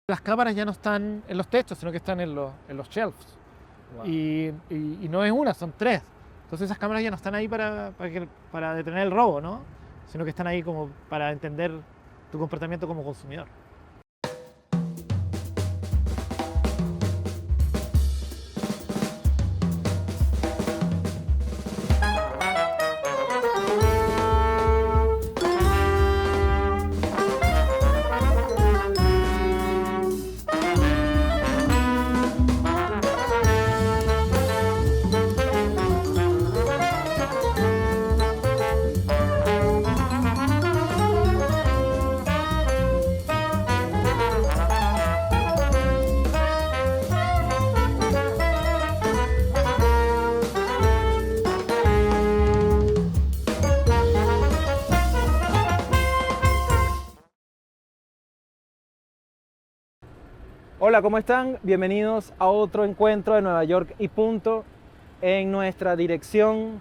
Las cámaras ya no están en los techos, sino que están en los shelves. Wow. Y no es una, son tres. Entonces esas cámaras ya no están ahí para detener el robo, ¿no? Sino que están ahí como para entender tu comportamiento como consumidor. Hola, ¿cómo están? Bienvenidos a otro encuentro de Nueva York y punto. En nuestra dirección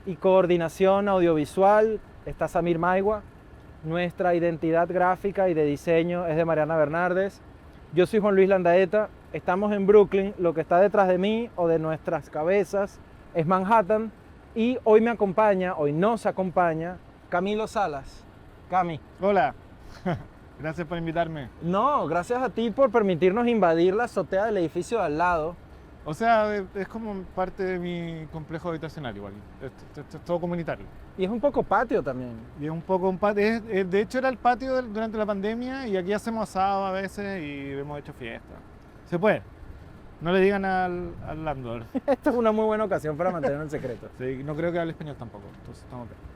y coordinación audiovisual está Samir Maigua. Nuestra identidad gráfica y de diseño es de Mariana Bernardes. Yo soy Juan Luis Landaeta. Estamos en Brooklyn. Lo que está detrás de mí o de nuestras cabezas es Manhattan. Y hoy nos acompaña Camilo Salas. Cami. Hola, gracias por invitarme. No, gracias a ti por permitirnos invadir la azotea del edificio de al lado. O sea, es como parte de mi complejo habitacional igual. Esto es todo comunitario. Y es un poco patio también. Y es un poco un patio. De hecho era el patio durante la pandemia y aquí hacemos asado a veces y hemos hecho fiesta. Se puede. No le digan al landlord. Esta es una muy buena ocasión para mantener el secreto. Sí, no creo que hable español tampoco. Entonces estamos bien.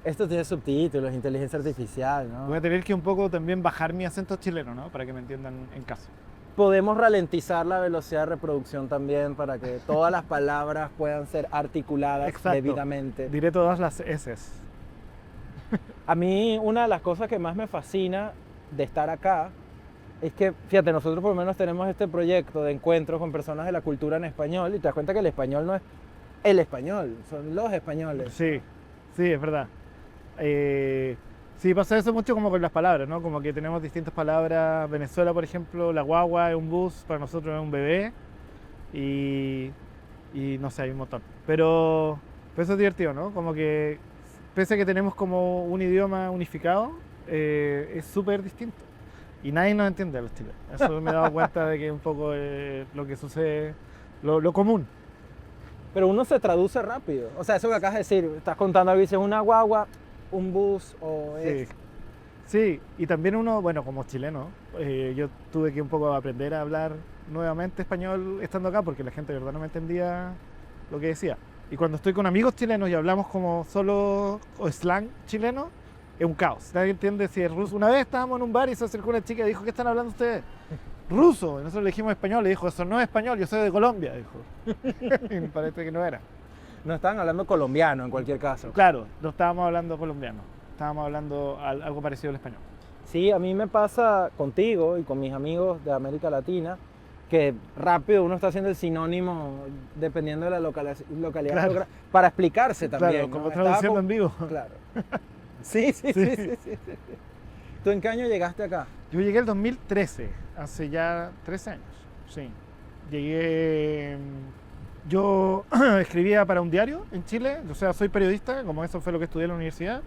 Esto tiene subtítulos, inteligencia artificial, ¿no? Voy a tener que un poco también bajar mi acento chileno, ¿no? Para que me entiendan en casa. Podemos ralentizar la velocidad de reproducción también para que todas las palabras puedan ser articuladas debidamente. Diré todas las S's. A mí una de las cosas que más me fascina de estar acá es que, fíjate, nosotros por lo menos tenemos este proyecto de encuentros con personas de la cultura en español y te das cuenta que el español no es el español, son los españoles. Sí, sí, es verdad. Sí, pasa eso mucho como con las palabras, ¿no? Como que tenemos distintas palabras. Venezuela, por ejemplo, la guagua es un bus, para nosotros es un bebé. Y no sé, hay un montón. Pero eso es divertido, ¿no? Como que pese a que tenemos como un idioma unificado, es súper distinto. Y nadie nos entiende a los chilenos. Eso me he dado cuenta de que es un poco lo que sucede, lo común. Pero uno se traduce rápido. O sea, eso que acabas de decir, estás contando algo y dices una guagua, un bus o es... Sí, y también uno, bueno, como chileno, yo tuve que un poco aprender a hablar nuevamente español estando acá porque la gente de verdad no me entendía lo que decía. Y cuando estoy con amigos chilenos y hablamos como solo o slang chileno, es un caos. Nadie entiende si es ruso. Una vez estábamos en un bar y se acercó una chica y dijo, ¿qué están hablando ustedes? Ruso. Y nosotros le dijimos español. Y dijo, eso no es español, yo soy de Colombia. Dijo. Y me parece que no era. No estaban hablando colombiano en cualquier caso. Claro, no estábamos hablando colombiano. Estábamos hablando algo parecido al español. Sí, a mí me pasa contigo y con mis amigos de América Latina que rápido uno está haciendo el sinónimo dependiendo de la localidad Claro. para explicarse también. Claro, como ¿no? traduciendo en vivo. Claro. Sí. ¿Tú en qué año llegaste acá? Yo llegué el 2013, hace ya 13 años. Sí. Llegué. Yo escribía para un diario en Chile, o sea, soy periodista, como eso fue lo que estudié en la universidad,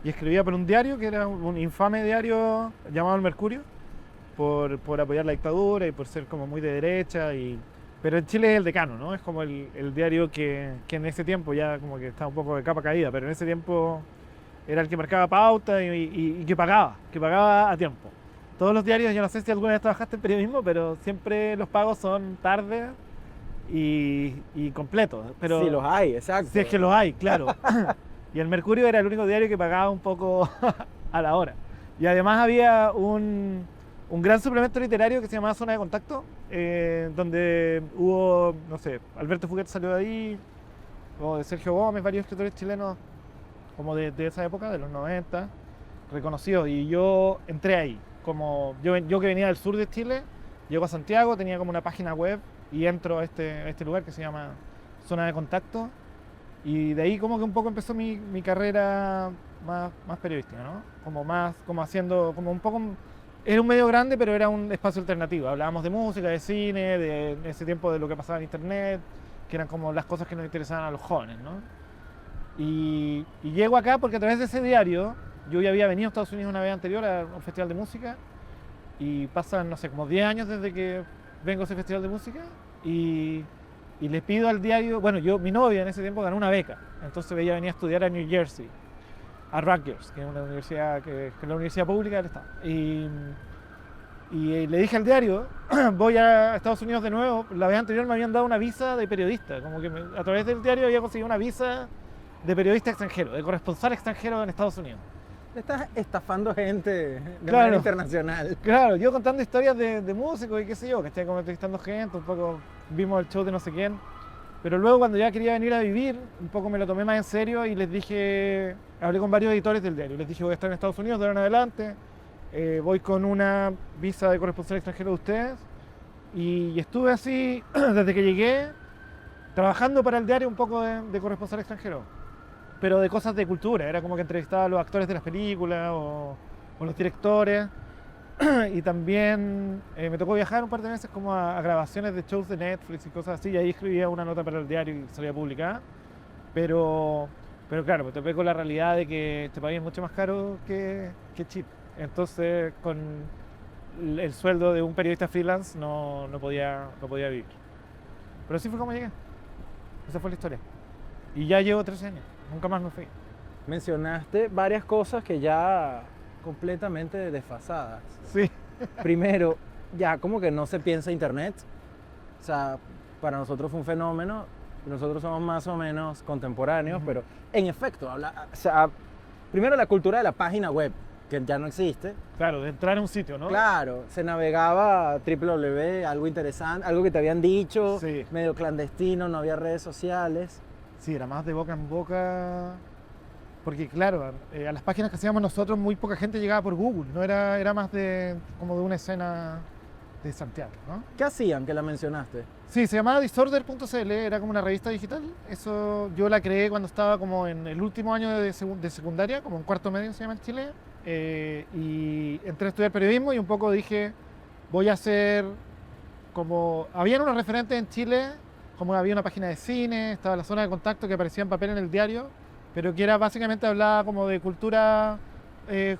y escribía para un diario que era un infame diario llamado El Mercurio, por apoyar la dictadura y por ser como muy de derecha. Pero en Chile es el decano, ¿no? Es como el diario que en ese tiempo ya como que estaba un poco de capa caída, pero en ese tiempo era el que marcaba pauta y que pagaba a tiempo. Todos los diarios, yo no sé si alguna vez trabajaste en periodismo, pero siempre los pagos son tarde y completos. Pero Sí, los hay, exacto. si es que los hay, claro. Y el Mercurio era el único diario que pagaba un poco a la hora. Y además había un gran suplemento literario que se llamaba Zona de Contacto, donde hubo, no sé, Alberto Fuguet salió de ahí, o de Sergio Gómez, varios escritores chilenos como de esa época, de los 90, reconocidos. Y yo entré ahí, como yo que venía del sur de Chile, llego a Santiago, tenía como una página web y entro a este lugar que se llama Zona de Contacto. Y de ahí como que un poco empezó mi carrera más periodística, ¿no? Como haciendo, como un poco Era un medio grande, pero era un espacio alternativo. Hablábamos de música, de cine, de en ese tiempo de lo que pasaba en internet, que eran como las cosas que nos interesaban a los jóvenes, ¿no? Y llego acá porque a través de ese diario, yo ya había venido a Estados Unidos una vez anterior a un festival de música, y pasan, no sé, como 10 años desde que vengo a ese festival de música, y le pido al diario, bueno, mi novia en ese tiempo ganó una beca, entonces ella venía a estudiar a New Jersey, a Rutgers, que es una universidad que es la universidad pública del estado. Y le dije al diario, voy a Estados Unidos de nuevo. La vez anterior me habían dado una visa de periodista, como que a través del diario había conseguido una visa de periodista extranjero, de corresponsal extranjero en Estados Unidos. Estás estafando gente de Claro. manera internacional. Claro, yo contando historias de músicos y qué sé yo, que estoy como entrevistando gente, un poco vimos el show de no sé quién. Pero luego cuando ya quería venir a vivir, un poco me lo tomé más en serio y les dije, hablé con varios editores del diario, les dije voy a estar en Estados Unidos de ahora en adelante, voy con una visa de corresponsal extranjero de ustedes, y estuve así desde que llegué, trabajando para el diario un poco de corresponsal extranjero, pero de cosas de cultura, era como que entrevistaba a los actores de las películas o los directores. Y también me tocó viajar un par de veces como a grabaciones de shows de Netflix y cosas así, y ahí escribía una nota para el diario y salía publicada. Pero claro, me topé con la realidad de que este país es mucho más caro que Chile. Entonces, con el sueldo de un periodista freelance no podía vivir. Pero así fue como llegué. Esa fue la historia. Y ya llevo 13 años, nunca más me fui. Mencionaste varias cosas que ya completamente desfasadas. Sí. Primero, ya como que no se piensa internet. O sea, para nosotros fue un fenómeno. Nosotros somos más o menos contemporáneos, pero en efecto, primero la cultura de la página web, que ya no existe. Claro, de entrar a un sitio, ¿no? Claro, se navegaba www, algo interesante, algo que te habían dicho, Sí. medio clandestino, no había redes sociales. Sí, era más de boca en boca. Porque claro, a las páginas que hacíamos nosotros muy poca gente llegaba por Google, no era más como de una escena de Santiago, ¿no? ¿Qué hacían que la mencionaste? Sí, se llamaba Disorder.cl, era como una revista digital. Eso yo la creé cuando estaba como en el último año de secundaria, como en cuarto medio se llama en Chile. Y entré a estudiar periodismo y un poco dije, voy a hacer como... Habían unos referentes en Chile, como había una página de cine, estaba la zona de contacto que aparecía en papel en el diario, pero que era básicamente hablaba como de cultura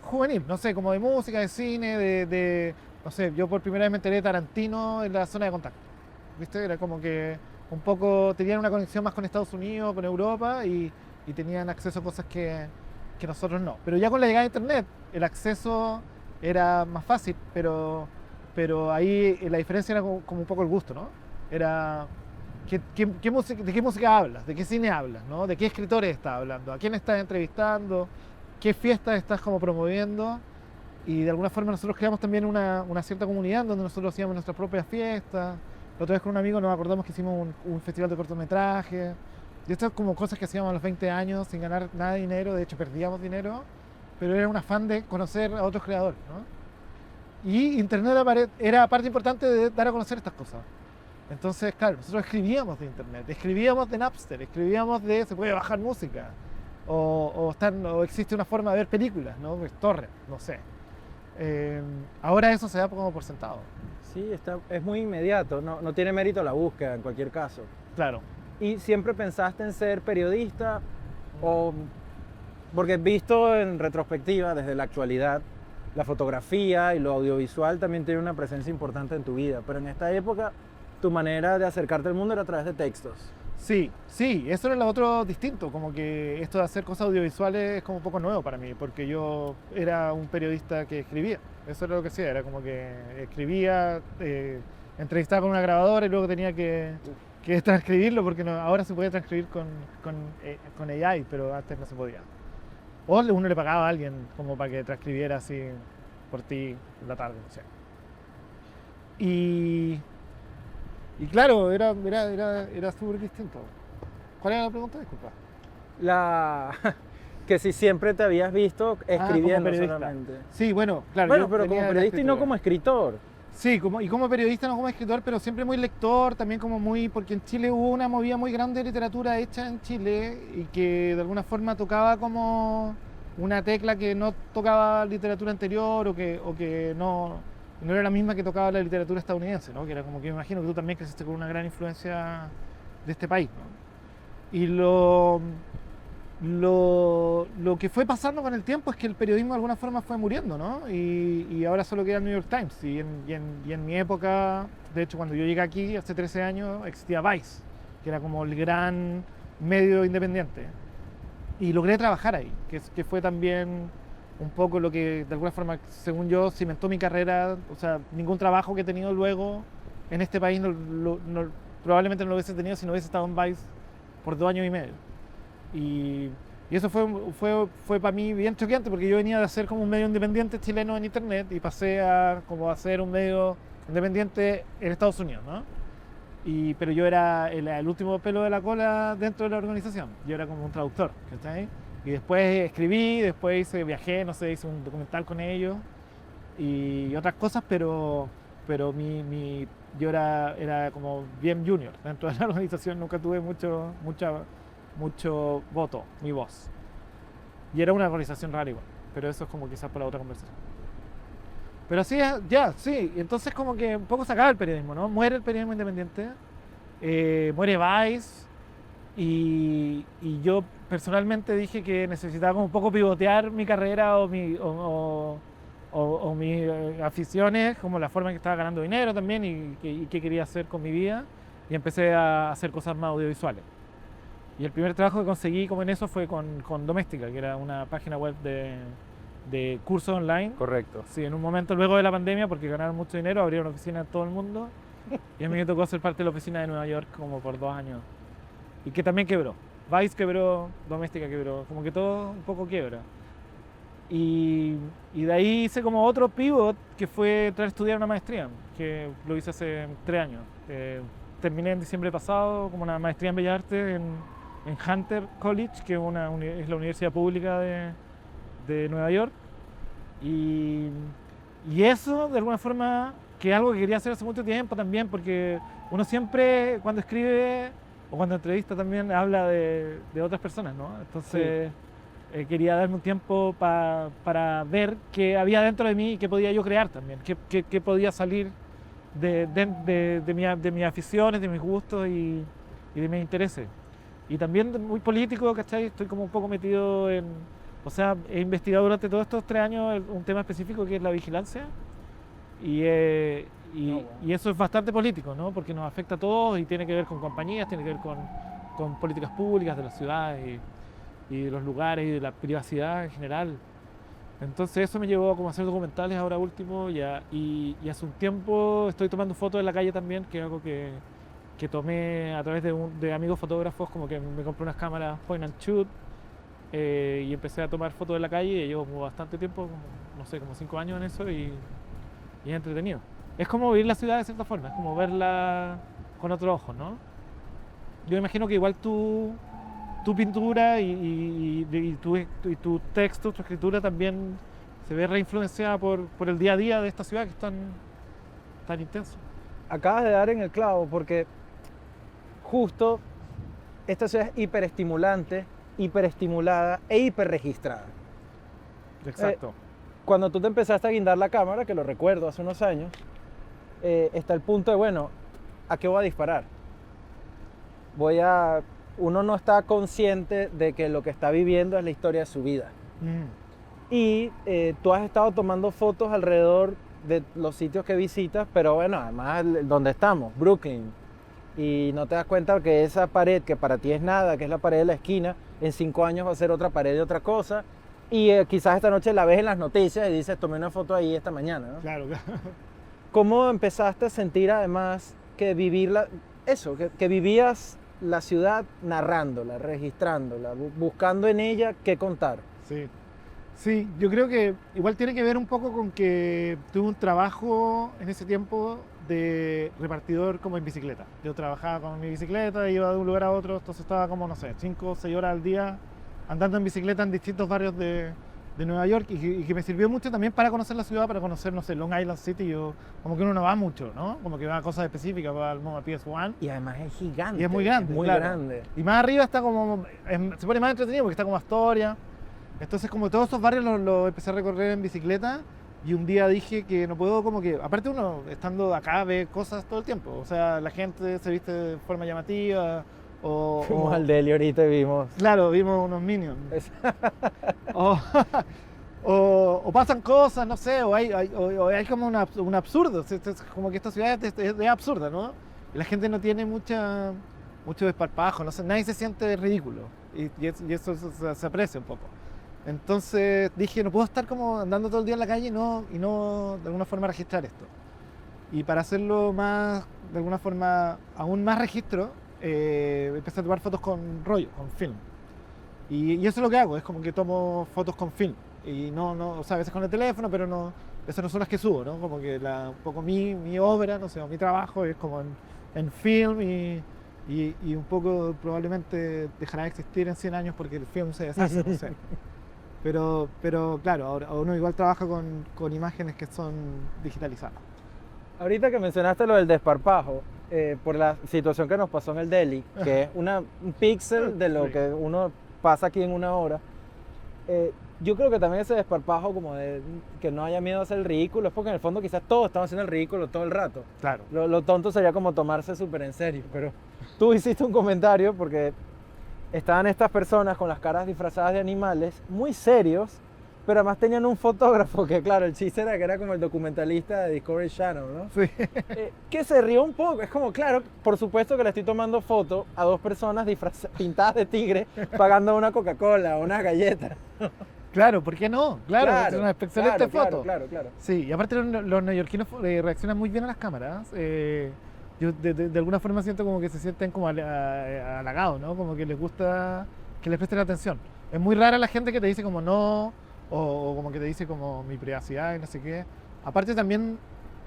juvenil, no sé, como de música, de cine, no sé, yo por primera vez me enteré de Tarantino en la zona de contacto, ¿viste? Era como que un poco tenían una conexión más con Estados Unidos, con Europa y tenían acceso a cosas que nosotros no. Pero ya con la llegada de internet, el acceso era más fácil, pero ahí la diferencia era como un poco el gusto, ¿no? Era... ¿De qué música hablas? ¿De qué cine hablas? ¿No? ¿De qué escritores estás hablando? ¿A quién estás entrevistando? ¿Qué fiestas estás como promoviendo? Y de alguna forma nosotros creamos también una cierta comunidad donde nosotros hacíamos nuestras propias fiestas. La otra vez con un amigo nos acordamos que hicimos un festival de cortometrajes. Y estas como cosas que hacíamos a los 20 años sin ganar nada de dinero. De hecho perdíamos dinero, pero era un afán de conocer a otros creadores, ¿no? Y internet era parte importante de dar a conocer estas cosas. Entonces, claro, nosotros escribíamos de internet, escribíamos de Napster, escribíamos de se puede bajar música, o existe una forma de ver películas, ¿no? Pues, torrent, no sé. Ahora eso se da como por sentado. Sí, es muy inmediato, no tiene mérito la búsqueda en cualquier caso. Claro. ¿Y siempre pensaste en ser periodista? O, porque visto en retrospectiva, desde la actualidad, la fotografía y lo audiovisual también tiene una presencia importante en tu vida, pero en esta época tu manera de acercarte al mundo era a través de textos. Sí, eso era lo otro distinto, como que esto de hacer cosas audiovisuales es como un poco nuevo para mí, porque yo era un periodista que escribía, eso era lo que hacía, era como que escribía, entrevistaba con una grabadora y luego tenía que transcribirlo, porque ahora se puede transcribir con AI, pero antes no se podía. O uno le pagaba a alguien como para que transcribiera así por ti en la tarde, no sé. Y claro, era súper distinto. ¿Cuál era la pregunta? Disculpa. Que si siempre te habías visto escribiendo como periodista. Solamente. Sí, bueno, claro. Bueno, yo pero venía como de la periodista y no escritura. como escritor. Sí, como periodista, no como escritor, pero siempre muy lector, también como porque en Chile hubo una movida muy grande de literatura hecha en Chile y que de alguna forma tocaba como una tecla que no tocaba literatura anterior o que no era la misma que tocaba la literatura estadounidense, ¿no? Que era como que me imagino que tú también creciste con una gran influencia de este país, ¿no? Y lo que fue pasando con el tiempo es que el periodismo de alguna forma fue muriendo, ¿no? Y ahora solo queda el New York Times. Y en mi época, de hecho, cuando yo llegué aquí hace 13 años, existía Vice, que era como el gran medio independiente. Y logré trabajar ahí, que fue también un poco lo que de alguna forma, según yo, cimentó mi carrera. O sea, ningún trabajo que he tenido luego en este país probablemente no lo hubiese tenido si no hubiese estado en Vice por 2 años y medio. Y eso fue para mí bien choqueante, porque yo venía de hacer como un medio independiente chileno en internet y pasé a como a hacer un medio independiente en Estados Unidos, ¿no? Pero yo era el último pelo de la cola dentro de la organización. Yo era como un traductor, ¿cachai? Y después escribí, después viajé, no sé, hice un documental con ellos y otras cosas, pero yo era como bien junior dentro de la organización, nunca tuve mucho voto, mi voz. Y era una organización rara igual, pero eso es como quizás para otra conversación. Pero así es, ya, sí, entonces como que un poco se acaba el periodismo, ¿no? Muere el periodismo independiente, muere Vice, y yo personalmente dije que necesitaba como un poco pivotear mi carrera o mis aficiones, como la forma en que estaba ganando dinero también y qué quería hacer con mi vida, y empecé a hacer cosas más audiovisuales. Y el primer trabajo que conseguí como en eso fue con Doméstica, que era una página web de cursos online. Correcto. Sí, en un momento luego de la pandemia, porque ganaron mucho dinero, abrieron oficinas en todo el mundo. Y a mí me tocó ser parte de la oficina de Nueva York como por 2 años. Y que también quebró. Vice quebró, Doméstica quebró, como que todo un poco quiebra. Y de ahí hice como otro pivot, que fue entrar a estudiar una maestría, que lo hice hace 3 años. Terminé en diciembre pasado como una maestría en Bellas Artes en Hunter College, que es la universidad pública de Nueva York. Y eso, de alguna forma, que es algo que quería hacer hace mucho tiempo también, porque uno siempre, cuando escribe o cuando entrevista, también habla de otras personas, ¿no? Entonces, quería darme un tiempo para ver qué había dentro de mí y qué podía yo crear también, qué podía salir de mis aficiones, de mis gustos y de mis intereses. Y también muy político, ¿cachai? Estoy como un poco metido o sea, he investigado durante todos estos 3 años un tema específico que es la vigilancia y eso es bastante político, ¿no? Porque nos afecta a todos y tiene que ver con compañías, tiene que ver con políticas públicas de las ciudades y de los lugares y de la privacidad en general. Entonces eso me llevó a como hacer documentales ahora último y hace un tiempo estoy tomando fotos en la calle también, que es algo que tomé a través de amigos fotógrafos, como que me compré unas cámaras point and shoot y empecé a tomar fotos en la calle y llevo bastante tiempo, no sé, como 5 años en eso y es entretenido. Es como vivir la ciudad de cierta forma, es como verla con otro ojo, ¿no? Yo imagino que igual tu pintura y tu texto, tu escritura también se ve reinfluenciada por el día a día de esta ciudad que es tan intenso. Acabas de dar en el clavo porque justo esta ciudad es hiperestimulante, hiperestimulada e hiperregistrada. Exacto. Cuando tú te empezaste a guindar la cámara, que lo recuerdo hace unos años, está el punto de, bueno, ¿a qué voy a disparar? Uno no está consciente de que lo que está viviendo es la historia de su vida. Y tú has estado tomando fotos alrededor de los sitios que visitas, pero bueno, además donde estamos, Brooklyn, y no te das cuenta que esa pared que para ti es nada, que es la pared de la esquina, en 5 años va a ser otra pared de otra cosa, y quizás esta noche la ves en las noticias y dices, tomé una foto ahí esta mañana, ¿no? Claro. ¿Cómo empezaste a sentir además que que vivías la ciudad narrándola, registrándola, buscando en ella qué contar? Sí, yo creo que igual tiene que ver un poco con que tuve un trabajo en ese tiempo de repartidor como en bicicleta. Yo trabajaba con mi bicicleta, iba de un lugar a otro, entonces estaba como, no sé, 5 o 6 horas al día andando en bicicleta en distintos barrios de Nueva York y que me sirvió mucho también para conocer la ciudad, para conocer, no sé, Long Island City. Como que uno no va mucho, ¿no? Como que va a cosas específicas, va al MoMA PS1. Y además es gigante. Y es muy grande, muy claro. grande. Y más arriba está como, se pone más entretenido porque está como Astoria. Entonces como todos esos barrios los empecé a recorrer en bicicleta y un día dije que no puedo como que, aparte uno estando acá ve cosas todo el tiempo, o sea, la gente se viste de forma llamativa Fuimos al deli ahorita y vimos. claro, vimos unos minions. Es- O, o pasan cosas, no sé, o hay como un absurdo, es como que esta ciudad es absurda, ¿no? Y la gente no tiene mucho desparpajo, no sé, nadie se siente ridículo y eso se aprecia un poco. Entonces dije, no puedo estar como andando todo el día en la calle y no de alguna forma registrar esto. Y para hacerlo más, de alguna forma, aún más registro, empecé a tomar fotos con rollo, con film. Y eso es lo que hago, es como que tomo fotos con film. Y o sea, a veces con el teléfono, pero no, esas no son las que subo, ¿no? Como que un poco mi obra, no sé, o mi trabajo es como en film y un poco probablemente dejará de existir en 100 años porque el film se deshace, no sé. Pero claro, ahora uno igual trabaja con imágenes que son digitalizadas. Ahorita que mencionaste lo del desparpajo, por la situación que nos pasó en el Delhi, que es un píxel de lo Sí. que uno pasa aquí en una hora, yo creo que también ese desparpajo como de que no haya miedo a hacer el ridículo, es porque en el fondo quizás todos estamos haciendo el ridículo todo el rato. Claro. Lo tonto sería como tomarse súper en serio, pero tú hiciste un comentario porque estaban estas personas con las caras disfrazadas de animales, muy serios, pero además tenían un fotógrafo que, claro, el chiste era que era como el documentalista de Discovery Channel, ¿no? Sí. Que se rió un poco. Es como, claro, por supuesto que le estoy tomando foto a dos personas pintadas de tigre pagando una Coca-Cola o una galleta. Claro, ¿por qué no? Claro, es una excelente foto. Claro. Sí, y aparte los neoyorquinos reaccionan muy bien a las cámaras. Yo de alguna forma siento como que se sienten como halagados, ¿no? Como que les gusta que les presten atención. Es muy rara la gente que te dice como no, o como que te dice como mi privacidad y no sé qué. Aparte también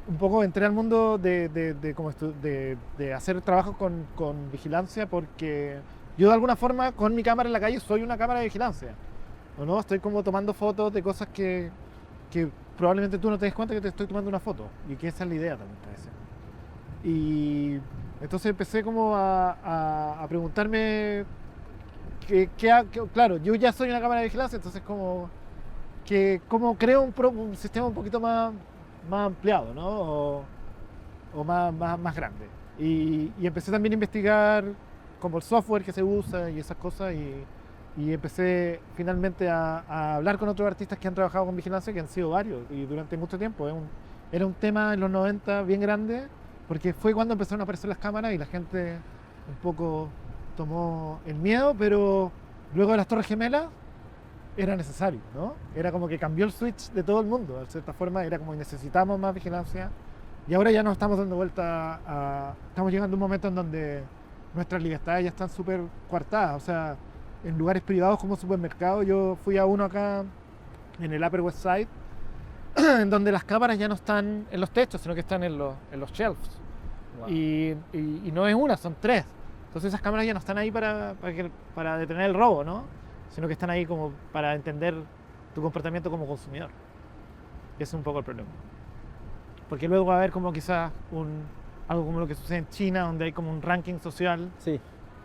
un poco entré al mundo de hacer trabajo con vigilancia porque yo de alguna forma con mi cámara en la calle soy una cámara de vigilancia. ¿O no? Estoy como tomando fotos de cosas que probablemente tú no te des cuenta que te estoy tomando una foto. Y que esa es la idea también parece. Y entonces empecé como a preguntarme claro, yo ya soy una cámara de vigilancia, entonces cómo creo un sistema un poquito más ampliado, ¿no? O más grande. Y empecé también a investigar como el software que se usa y esas cosas y empecé finalmente a hablar con otros artistas que han trabajado con vigilancia, que han sido varios y durante mucho tiempo. Era un tema en los 90 bien grande, porque fue cuando empezaron a aparecer las cámaras y la gente un poco tomó el miedo, pero luego de las Torres Gemelas era necesario, ¿no? Era como que cambió el switch de todo el mundo, de cierta forma, era como necesitamos más vigilancia y ahora ya nos estamos dando vuelta estamos llegando a un momento en donde nuestras libertades ya están súper coartadas, o sea, en lugares privados como supermercados, yo fui a uno acá en el Upper West Side, en donde las cámaras ya no están en los techos, sino que están en los shelves. Wow. Y no es una, son tres. Entonces esas cámaras ya no están ahí para detener el robo, ¿no? Sino que están ahí como para entender tu comportamiento como consumidor. Y ese es un poco el problema. Porque luego va a haber como quizás algo como lo que sucede en China, donde hay como un ranking social Sí.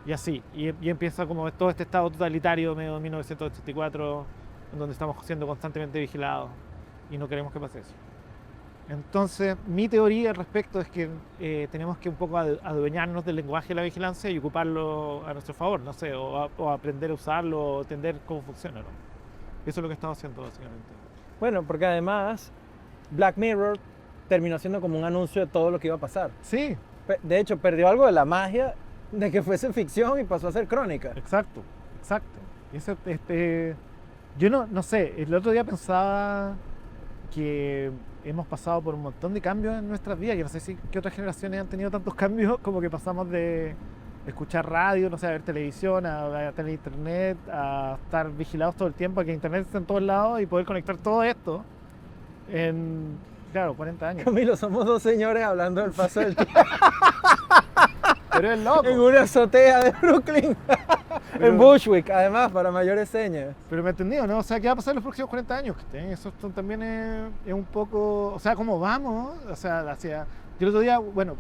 y así. Y empieza como todo este estado totalitario medio de 1984, en donde estamos siendo constantemente vigilados y no queremos que pase eso. Entonces, mi teoría al respecto es que tenemos que un poco adueñarnos del lenguaje de la vigilancia y ocuparlo a nuestro favor, no sé, o aprender a usarlo, o entender cómo funciona, ¿no? Eso es lo que estamos haciendo básicamente. Bueno, porque además Black Mirror terminó siendo como un anuncio de todo lo que iba a pasar. Sí, De hecho, perdió algo de la magia de que fuese ficción y pasó a ser crónica. exacto. Y yo no sé, el otro día pensaba que hemos pasado por un montón de cambios en nuestras vidas. Yo no sé si qué otras generaciones han tenido tantos cambios, como que pasamos de escuchar radio, no sé, a ver televisión, a tener internet, a estar vigilados todo el tiempo, a que internet esté en todos lados y poder conectar todo esto en, claro, 40 años. Camilo, somos dos señores hablando del paso del tiempo Pero es loco. en una azotea de Brooklyn, Pero- en Bushwick, además, para mayores señas. Pero me entendido, ¿no? O sea, ¿qué va a pasar en los próximos 40 años? Eso también es un poco... O sea, ¿cómo vamos? O sea, yo el otro día, bueno,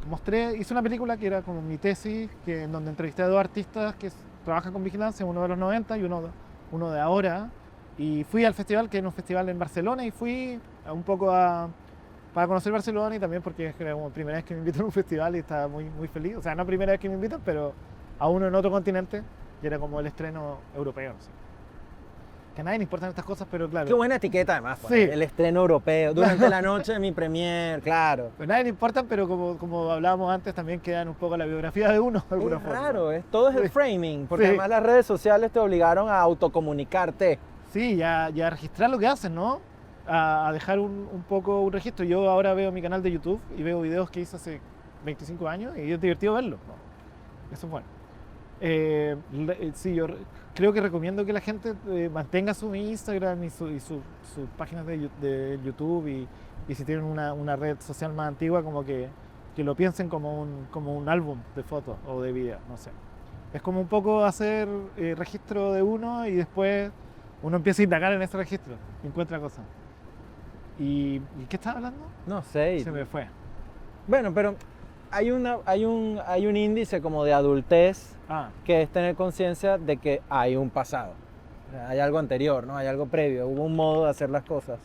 hice una película que era como mi tesis, en donde entrevisté a dos artistas que trabajan con vigilancia, uno de los 90 y uno de ahora. Y fui al festival, que era un festival en Barcelona, y fui un poco para conocer Barcelona y también porque era como primera vez que me invitan a un festival y estaba muy, muy feliz. O sea, no primera vez que me invitan, pero a uno en otro continente, y era como el estreno europeo. No sé. Que a nadie le importan estas cosas, pero claro. Qué buena etiqueta además, pues, Sí. el estreno europeo, durante la noche de mi premier, claro. Pues nadie le importan, pero como hablábamos antes, también quedan un poco la biografía de uno, de alguna Es forma. raro, todo es el Sí. framing, porque Sí. además las redes sociales te obligaron a autocomunicarte. Sí, ya registrar lo que hacen, ¿no? A dejar un poco un registro. Yo ahora veo mi canal de YouTube y veo videos que hice hace 25 años y es divertido verlos, ¿no? Eso es bueno. Sí, creo que recomiendo que la gente mantenga su Instagram y sus páginas de YouTube y si tienen una red social más antigua, como que lo piensen como un álbum de fotos o de videos, no sé. Es como un poco hacer registro de uno y después uno empieza a indagar en ese registro y encuentra cosas. ¿Y qué estaba hablando? No sé. Se me fue. Bueno, pero hay un índice como de adultez Ah, que es tener conciencia de que hay un pasado. O sea, hay algo anterior, ¿no? Hay algo previo, hubo un modo de hacer las cosas.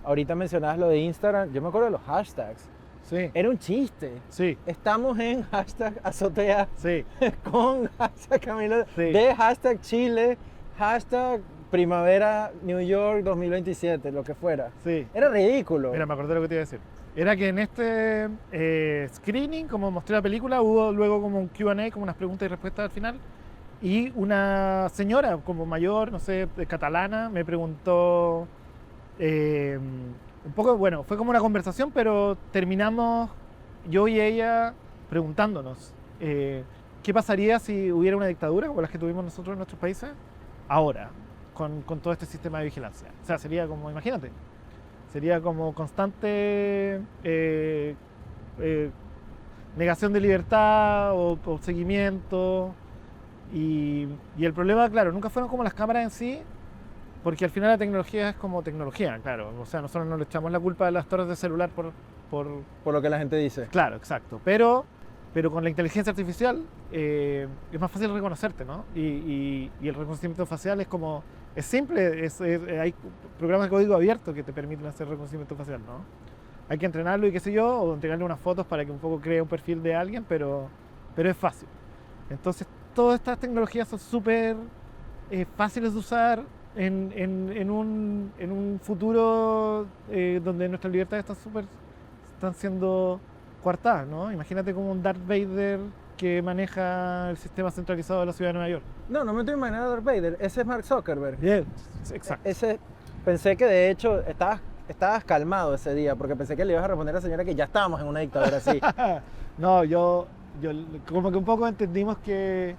Ahorita mencionabas lo de Instagram, yo me acuerdo de los hashtags. sí, Era un chiste. sí, Estamos en hashtag azotea sí, con hashtag Camilo, Sí. de hashtag Chile, hashtag primavera New York 2027, lo que fuera. sí. Era ridículo. Mira, me acordé de lo que te iba a decir. Era que en este screening, como mostré la película, hubo luego como un Q&A, como unas preguntas y respuestas al final. Y una señora como mayor, no sé, catalana, me preguntó un poco, bueno, fue como una conversación, pero terminamos yo y ella preguntándonos qué pasaría si hubiera una dictadura como las que tuvimos nosotros en nuestros países ahora, con todo este sistema de vigilancia. O sea, sería como, imagínate, sería como constante negación de libertad o seguimiento. Y el problema, claro, nunca fueron como las cámaras en sí, porque al final la tecnología es como tecnología, claro. O sea, nosotros no le echamos la culpa a las torres de celular Por lo que la gente dice. Claro, exacto. Pero con la inteligencia artificial es más fácil reconocerte, ¿no? Y el reconocimiento facial es como... Es simple, hay programas de código abierto que te permiten hacer reconocimiento facial, ¿no? Hay que entrenarlo y qué sé yo, o entregarle unas fotos para que un poco cree un perfil de alguien, pero es fácil. Entonces, todas estas tecnologías son súper fáciles de usar en un futuro donde nuestras libertades están siendo coartadas, ¿no? Imagínate como un Darth Vader que maneja el sistema centralizado de la ciudad de Nueva York. No, no me estoy imaginando a Darth Vader, ese es Mark Zuckerberg. Exacto. Pensé que de hecho estabas calmado ese día, porque pensé que le ibas a responder a la señora que ya estábamos en una dictadura así. No, yo como que un poco entendimos que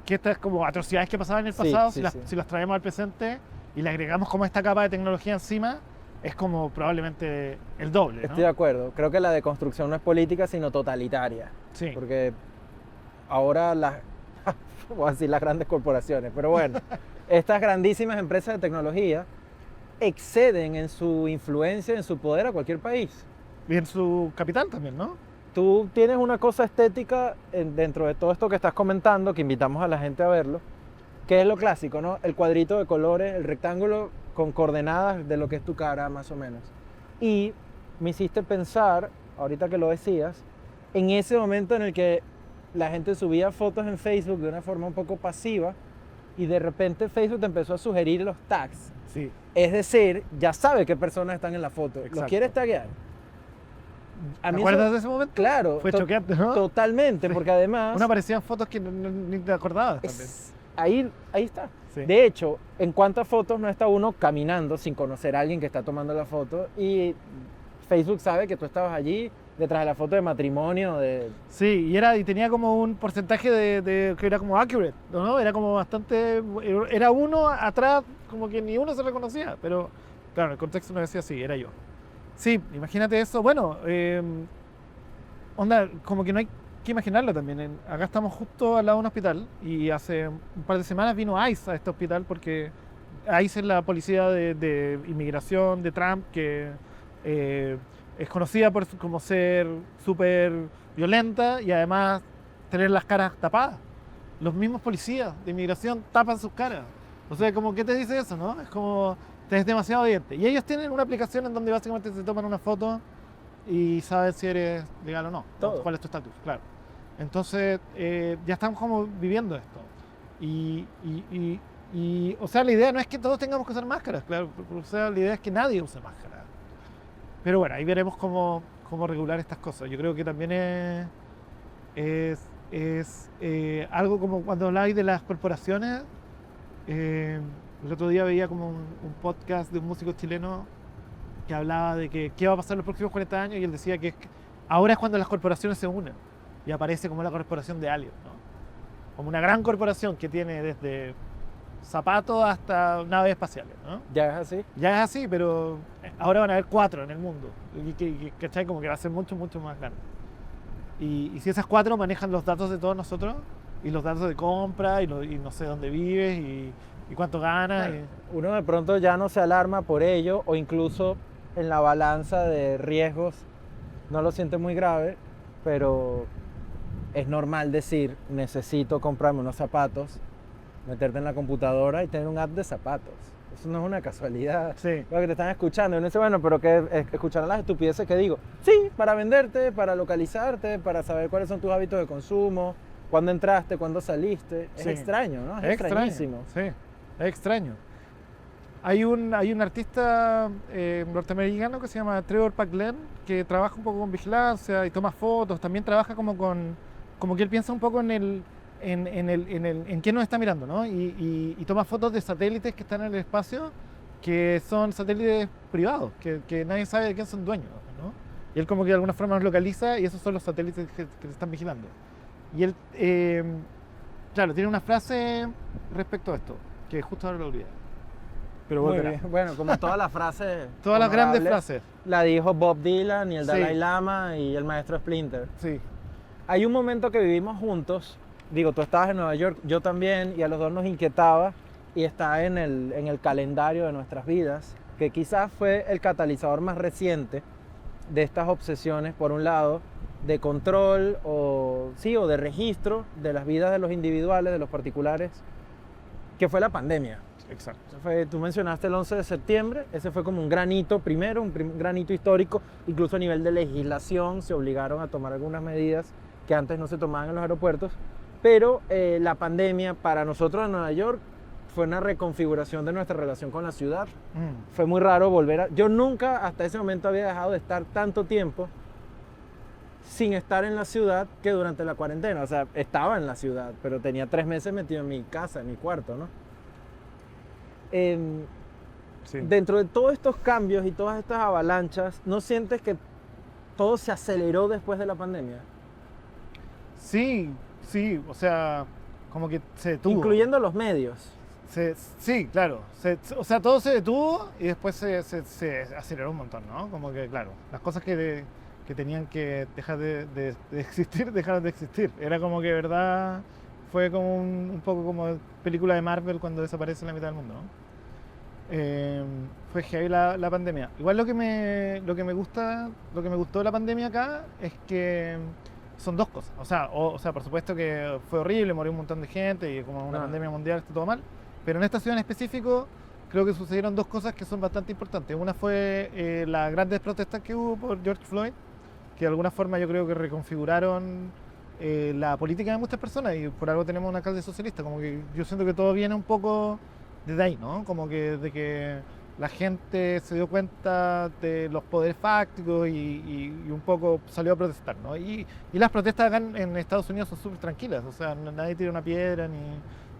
estas como atrocidades que pasaban en el Sí, pasado, sí, sí. si las traemos al presente y le agregamos como esta capa de tecnología encima, es como probablemente el doble, ¿no? Estoy de acuerdo, creo que la deconstrucción no es política, sino totalitaria. Sí. Porque ahora voy a decir las grandes corporaciones, pero bueno, estas grandísimas empresas de tecnología exceden en su influencia, en su poder a cualquier país. Y en su capital también, ¿no? Tú tienes una cosa estética dentro de todo esto que estás comentando, que invitamos a la gente a verlo, que es lo clásico, ¿no? El cuadrito de colores, el rectángulo con coordenadas de lo que es tu cara, más o menos. Y me hiciste pensar, ahorita que lo decías, en ese momento en el que la gente subía fotos en Facebook de una forma un poco pasiva y de repente Facebook te empezó a sugerir los tags. Sí. Es decir, ya sabe qué personas están en la foto. ¿Los Exacto. quieres taguear? A ¿Te mí acuerdas eso- de ese momento? Claro. Fue choqueante, ¿no? Totalmente, Sí. porque además... Una aparecían fotos que ni te acordabas también. Ahí está. Sí. De hecho, ¿en cuántas fotos no está uno caminando sin conocer a alguien que está tomando la foto? Y Facebook sabe que tú estabas allí detrás de la foto de matrimonio, Sí, y tenía como un porcentaje de que era como accurate, ¿no? Era como bastante... Era uno atrás, como que ni uno se reconocía, pero claro, el contexto no decía así, era yo. Sí, imagínate eso. Bueno, onda, como que no hay que imaginarlo también. Acá estamos justo al lado de un hospital y hace un par de semanas vino ICE a este hospital porque ICE es la policía de inmigración de Trump que es conocida por como ser súper violenta y además tener las caras tapadas. Los mismos policías de inmigración tapan sus caras O sea, como, ¿qué te dice eso, no? Es como, te es demasiado evidente. Y ellos tienen una aplicación en donde básicamente se toman una foto y saben si eres legal o no. Todo. ¿Cuál es tu estatus? Claro. Entonces, ya estamos como viviendo esto. O sea, la idea no es que todos tengamos que usar máscaras, claro. O sea, la idea es que nadie use máscara. Pero bueno, ahí veremos cómo regular estas cosas. Yo creo que también es algo como cuando habláis de las corporaciones. El otro día veía como un podcast de un músico chileno que hablaba de que qué va a pasar en los próximos 40 años y él decía que ahora es cuando las corporaciones se unen y aparece como la corporación de Alien, ¿no? Como una gran corporación que tiene desde zapatos hasta naves espaciales, ¿no? ¿Ya es así? Ya es así, pero ahora van a haber 4 en el mundo. ¿Cachai? Como que va a ser mucho, mucho más grande. Y si esas 4 manejan los datos de todos nosotros, y los datos de compra, y no sé dónde vives, y cuánto ganas. Bueno, uno de pronto ya no se alarma por ello, o incluso en la balanza de riesgos no lo siente muy grave, pero es normal decir, necesito comprarme unos zapatos, meterte en la computadora y tener un app de zapatos. Eso no es una casualidad. Sí. Lo que te están escuchando. Y uno dice, bueno, pero que escucharán las estupideces que digo. Sí, para venderte, para localizarte, para saber cuáles son tus hábitos de consumo, cuándo entraste, cuándo saliste. Es Sí. extraño, ¿no? Es extraño, extrañísimo. sí, es extraño. Hay un artista norteamericano que se llama Trevor Paglen que trabaja un poco con vigilancia y toma fotos. También trabaja como que él piensa un poco en quién nos está mirando, ¿no? Y toma fotos de satélites que están en el espacio, que son satélites privados, que nadie sabe de quién son dueños, ¿no? Y él como que de alguna forma los localiza y esos son los satélites que se están vigilando. Y él, claro, tiene una frase respecto a esto, que justo ahora lo olvidé. Pero Muy volverá. bien. Bueno, como todas las frases. Todas las grandes honorables, frases. La dijo Bob Dylan y el Sí. Dalai Lama y el maestro Splinter. Sí, Hay un momento que vivimos juntos. Digo, tú estabas en Nueva York, yo también, y a los dos nos inquietaba, y está en el calendario de nuestras vidas, que quizás fue el catalizador más reciente de estas obsesiones, por un lado, de control o de registro de las vidas de los individuales, de los particulares, que fue la pandemia. exacto. Tú mencionaste el 11 de septiembre, ese fue como un granito primero, granito histórico, incluso a nivel de legislación se obligaron a tomar algunas medidas que antes no se tomaban en los aeropuertos, pero la pandemia para nosotros en Nueva York fue una reconfiguración de nuestra relación con la ciudad. Fue muy raro volver a... Yo nunca hasta ese momento había dejado de estar tanto tiempo sin estar en la ciudad que durante la cuarentena. O sea, estaba en la ciudad, pero tenía 3 meses metido en mi casa, en mi cuarto, ¿no? Sí. Dentro de todos estos cambios y todas estas avalanchas, ¿no sientes que todo se aceleró después de la pandemia? Sí, o sea, como que se detuvo. Incluyendo los medios. Sí, claro. O sea, todo se detuvo y después se aceleró un montón, ¿no? Como que, claro, las cosas que tenían que dejar de existir, dejaron de existir. Era como que, de verdad, fue como un poco como película de Marvel cuando desaparece la mitad del mundo, ¿no? Fue heavy la pandemia. Igual lo que me gustó de la pandemia acá es que son 2 cosas. O sea, por supuesto que fue horrible, murió un montón de gente y como una pandemia mundial está todo mal. Pero en esta ciudad en específico creo que sucedieron 2 cosas que son bastante importantes. Una fue las grandes protestas que hubo por George Floyd, que de alguna forma yo creo que reconfiguraron la política de muchas personas y por algo tenemos un alcalde socialista. Como que yo siento que todo viene un poco desde ahí, ¿no? Como que de que la gente se dio cuenta de los poderes fácticos y un poco salió a protestar, ¿no? Y las protestas acá en Estados Unidos son súper tranquilas, o sea, nadie tira una piedra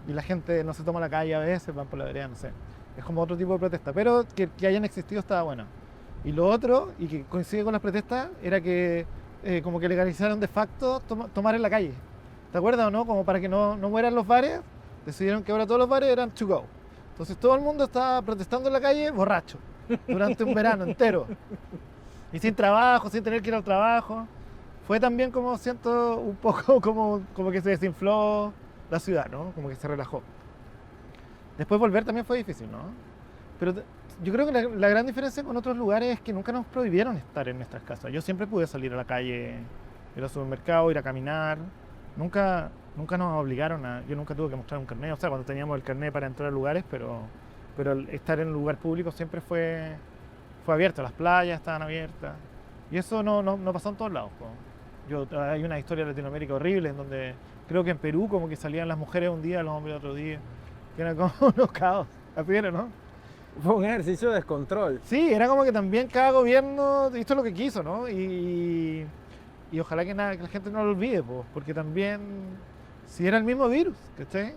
y la gente no se toma la calle a veces, van por la vereda, no sé. Es como otro tipo de protesta, pero que hayan existido estaba bueno. Y lo otro, y que coincide con las protestas, era que como que legalizaron de facto tomar en la calle. ¿Te acuerdas o no? Como para que no mueran los bares, decidieron que ahora todos los bares eran to go. Entonces todo el mundo estaba protestando en la calle borracho durante un verano entero. Y sin trabajo, sin tener que ir al trabajo. Fue también como siento un poco como que se desinfló la ciudad, ¿no? Como que se relajó. Después volver también fue difícil, ¿no? Pero yo creo que la gran diferencia con otros lugares es que nunca nos prohibieron estar en nuestras casas. Yo siempre pude salir a la calle, ir al supermercado, ir a caminar. Nunca nunca nos obligaron yo nunca tuve que mostrar un carnet, o sea, cuando teníamos el carnet para entrar a lugares, pero el estar en un lugar público siempre fue abierto, las playas estaban abiertas, y eso no pasó en todos lados, po. Hay una historia de Latinoamérica horrible, en donde creo que en Perú como que salían las mujeres un día, los hombres otro día, que era como unos caos, así era, ¿no? Fue un ejercicio de descontrol. Sí, era como que también cada gobierno hizo lo que quiso, ¿no? Y ojalá que la gente no lo olvide, po, porque también, si era el mismo virus, ¿cachai?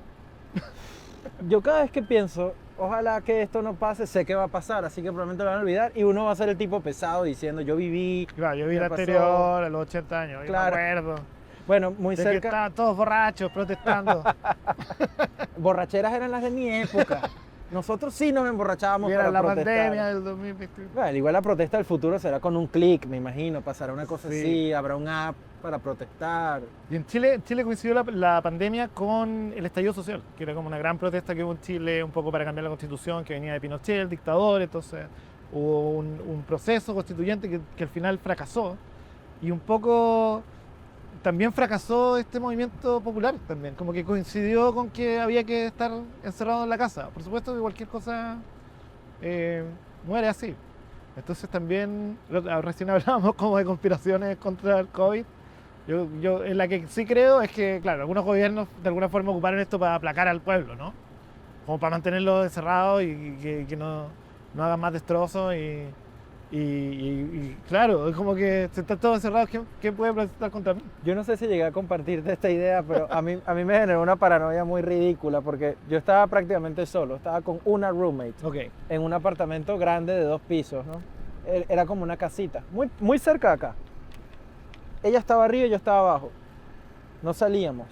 Yo cada vez que pienso, ojalá que esto no pase, sé que va a pasar, así que probablemente lo van a olvidar y uno va a ser el tipo pesado diciendo, yo viví. Claro, yo vi me la pasó. anterior, a los 80 años, yo Claro. me acuerdo Bueno, muy de que cerca. estaban todos borrachos protestando. Borracheras eran las de mi época. Nosotros sí nos emborrachábamos Era para la protestar. pandemia del 2021. Bueno, igual la protesta del futuro será con un clic, me imagino, pasará una cosa Sí. así, habrá un app para protestar. Y en Chile coincidió la pandemia con el estallido social, que era como una gran protesta que hubo en Chile un poco para cambiar la constitución, que venía de Pinochet, el dictador, entonces hubo un proceso constituyente que al final fracasó, y un poco también fracasó este movimiento popular también, como que coincidió con que había que estar encerrado en la casa. Por supuesto que cualquier cosa muere así. Entonces también, recién hablábamos como de conspiraciones contra el COVID. Yo en la que sí creo es que, claro, algunos gobiernos de alguna forma ocuparon esto para aplacar al pueblo, ¿no? Como para mantenerlo encerrado y que no hagan más destrozos y claro, es como que se están todos encerrados, ¿quién puede protestar contra mí? Yo no sé si llegué a compartirte esta idea, pero a mí me generó una paranoia muy ridícula porque yo estaba prácticamente solo, estaba con una roommate Ok, en un apartamento grande de 2 pisos, ¿no? Era como una casita, muy cerca de acá. Ella estaba arriba y yo estaba abajo. No salíamos.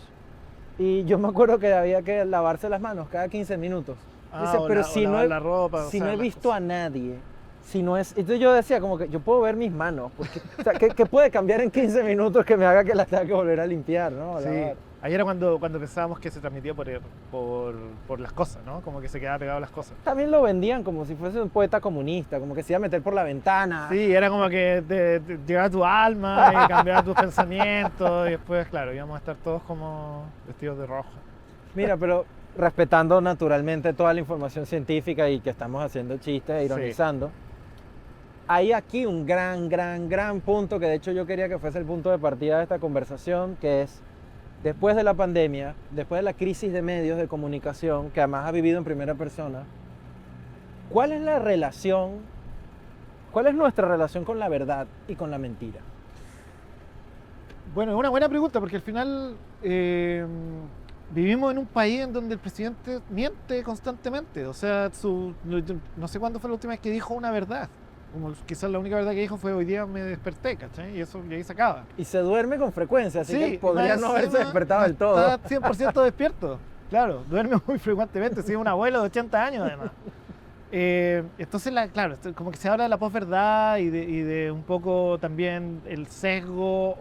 Y yo me acuerdo que había que lavarse las manos cada 15 minutos. Dice, pero si no la ropa, si no he visto a nadie, si no es... Entonces yo decía como que yo puedo ver mis manos, porque, o sea, ¿qué puede cambiar en 15 minutos que me haga que las tenga que volver a limpiar, ¿no? A Sí, lavar? ahí era cuando pensábamos que se transmitía por las cosas, ¿no? Como que se quedaba pegado a las cosas. También lo vendían como si fuese un poeta comunista, como que se iba a meter por la ventana. Sí, era como que te llegaba tu alma y cambiaba tus pensamientos y después, claro, íbamos a estar todos como vestidos de rojo. Mira, pero respetando naturalmente toda la información científica y que estamos haciendo chistes e ironizando, hay aquí un gran punto que de hecho yo quería que fuese el punto de partida de esta conversación, que es después de la pandemia, después de la crisis de medios de comunicación, que además ha vivido en primera persona, ¿cuál es la relación, cuál es nuestra relación con la verdad y con la mentira? Bueno, es una buena pregunta porque al final vivimos en un país en donde el presidente miente constantemente. O sea, no sé cuándo fue la última vez que dijo una verdad. Como quizás la única verdad que dijo fue hoy día me desperté, ¿cachai? Y ahí se acaba. Y se duerme con frecuencia, así que podría no haberse encima despertado del todo. Está 100% despierto. Claro, duerme muy frecuentemente, sí, un abuelo de 80 años además. Entonces, claro, como que se habla de la posverdad y de un poco también el sesgo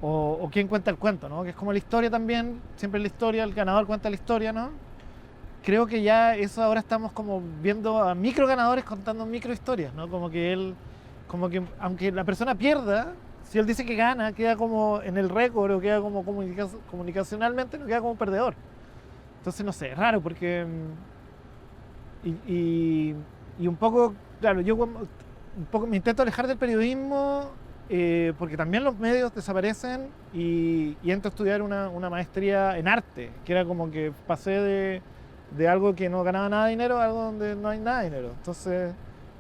o quién cuenta el cuento, ¿no? Que es como la historia también, siempre la historia, el ganador cuenta la historia, ¿no? Creo que ya eso ahora estamos como viendo a micro ganadores contando micro historias, ¿no? Como que aunque la persona pierda, si él dice que gana, queda como en el récord o queda como comunicacionalmente, no queda como un perdedor. Entonces, no sé, es raro porque... Y un poco, claro, yo un poco me intento alejar del periodismo porque también los medios desaparecen y entro a estudiar una maestría en arte, que era como que pasé de algo que no ganaba nada de dinero a algo donde no hay nada de dinero. Entonces,